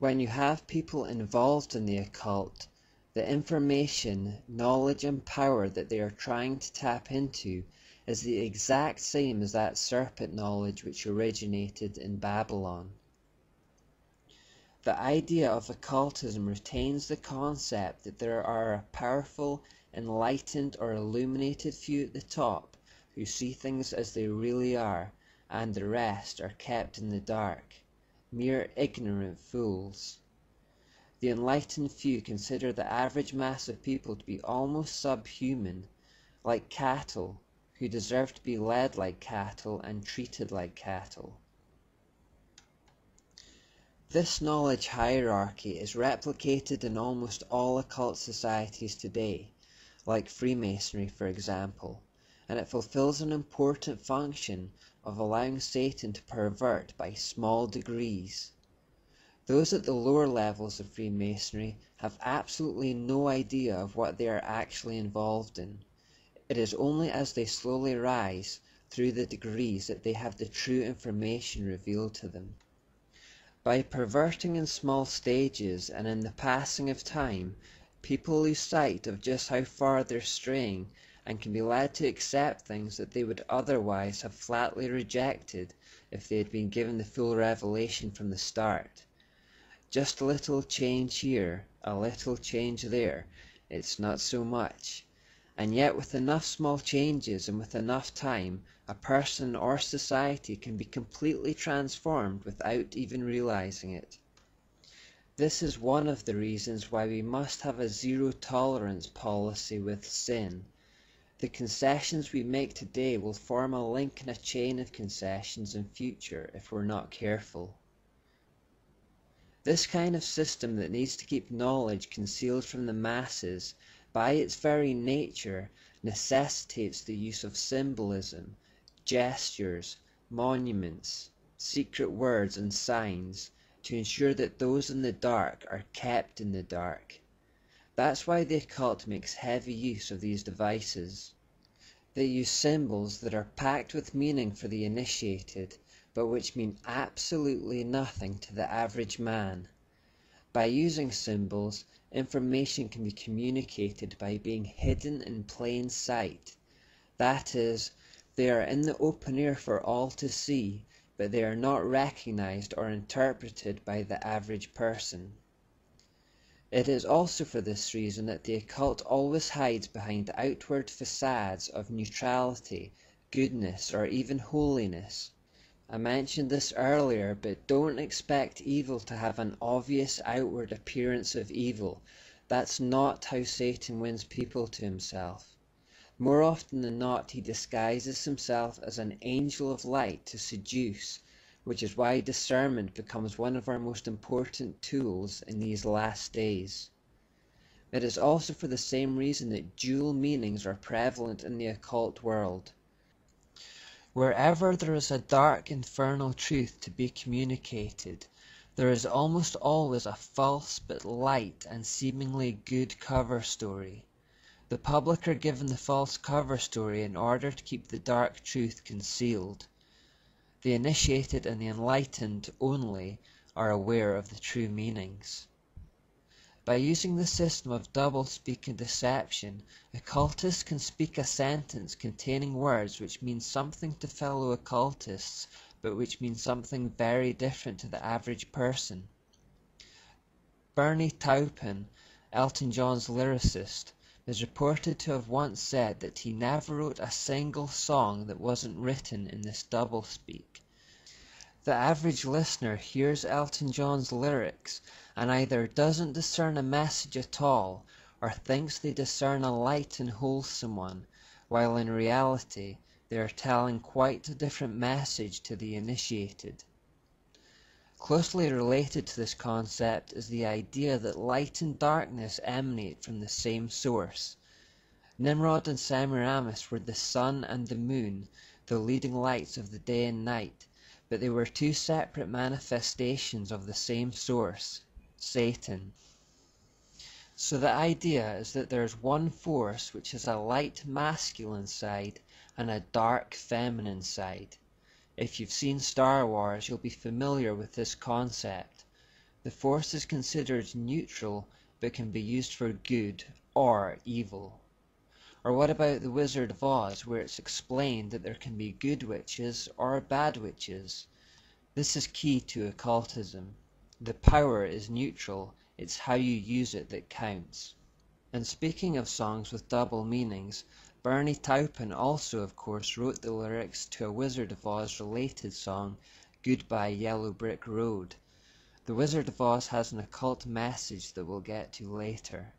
When you have people involved in the occult, the information, knowledge and power that they are trying to tap into is the exact same as that serpent knowledge which originated in Babylon. The idea of occultism retains the concept that there are a powerful, enlightened or illuminated few at the top who see things as they really are, and the rest are kept in the dark, mere ignorant fools. The enlightened few consider the average mass of people to be almost subhuman, like cattle, who deserve to be led like cattle and treated like cattle. This knowledge hierarchy is replicated in almost all occult societies today, like Freemasonry for example, and it fulfills an important function of allowing Satan to pervert by small degrees. Those at the lower levels of Freemasonry have absolutely no idea of what they are actually involved in. It is only as they slowly rise through the degrees that they have the true information revealed to them. By perverting in small stages and in the passing of time, people lose sight of just how far they're straying and can be led to accept things that they would otherwise have flatly rejected if they had been given the full revelation from the start. Just a little change here, a little change there, it's not so much. And yet with enough small changes and with enough time, a person or society can be completely transformed without even realizing it. This is one of the reasons why we must have a zero-tolerance policy with sin. The concessions we make today will form a link in a chain of concessions in future if we're not careful. This kind of system that needs to keep knowledge concealed from the masses, by its very nature, necessitates the use of symbolism, gestures, monuments, secret words and signs to ensure that those in the dark are kept in the dark. That's why the occult makes heavy use of these devices. They use symbols that are packed with meaning for the initiated, but which mean absolutely nothing to the average man. By using symbols, information can be communicated by being hidden in plain sight. That is, they are in the open air for all to see, but they are not recognized or interpreted by the average person. It is also for this reason that the occult always hides behind outward facades of neutrality, goodness, or even holiness. I mentioned this earlier, but don't expect evil to have an obvious outward appearance of evil. That's not how Satan wins people to himself. More often than not, he disguises himself as an angel of light to seduce, which is why discernment becomes one of our most important tools in these last days. It is also for the same reason that dual meanings are prevalent in the occult world. Wherever there is a dark infernal truth to be communicated, there is almost always a false but light and seemingly good cover story. The public are given the false cover story in order to keep the dark truth concealed. The initiated and the enlightened only are aware of the true meanings. By using the system of doublespeak and deception, occultists can speak a sentence containing words which mean something to fellow occultists, but which mean something very different to the average person. Bernie Taupin, Elton John's lyricist, is reported to have once said that he never wrote a single song that wasn't written in this doublespeak. The average listener hears Elton John's lyrics and either doesn't discern a message at all or thinks they discern a light and wholesome one, while in reality they are telling quite a different message to the initiated. Closely related to this concept is the idea that light and darkness emanate from the same source. Nimrod and Semiramis were the sun and the moon, the leading lights of the day and night, but they were two separate manifestations of the same source, Satan. So the idea is that there is one force which has a light masculine side and a dark feminine side. If you've seen Star Wars, you'll be familiar with this concept. The force is considered neutral but can be used for good or evil. Or what about the Wizard of Oz, where it's explained that there can be good witches or bad witches? This is key to occultism. The power is neutral, it's how you use it that counts. And speaking of songs with double meanings, Bernie Taupin also of course wrote the lyrics to a Wizard of Oz related song, Goodbye Yellow Brick Road. The Wizard of Oz has an occult message that we'll get to later.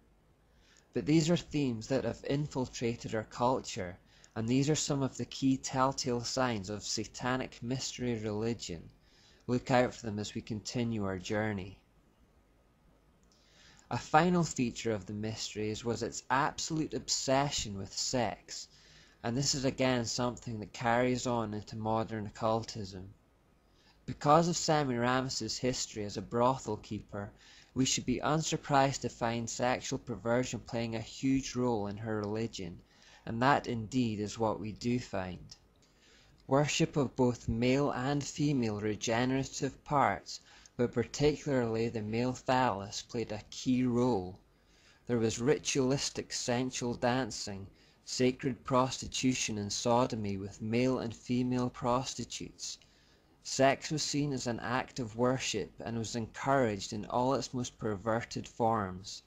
But these are themes that have infiltrated our culture, and these are some of the key telltale signs of satanic mystery religion. Look out for them as we continue our journey. A final feature of the Mysteries was its absolute obsession with sex, and this is again something that carries on into modern occultism. Because of Semiramis's history as a brothel keeper, we should be unsurprised to find sexual perversion playing a huge role in her religion, and that indeed is what we do find. Worship of both male and female regenerative parts, but particularly the male phallus, played a key role. There was ritualistic sensual dancing, sacred prostitution and sodomy with male and female prostitutes. Sex was seen as an act of worship and was encouraged in all its most perverted forms.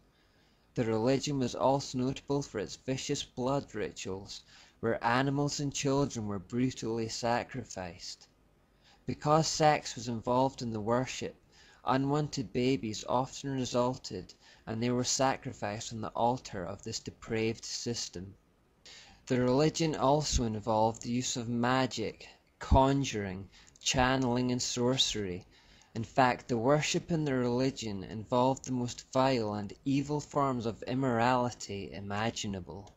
The religion was also notable for its vicious blood rituals, where animals and children were brutally sacrificed. Because sex was involved in the worship, unwanted babies often resulted, and they were sacrificed on the altar of this depraved system. The religion also involved the use of magic, conjuring, channeling and sorcery. In fact, the worship in the religion involved the most vile and evil forms of immorality imaginable.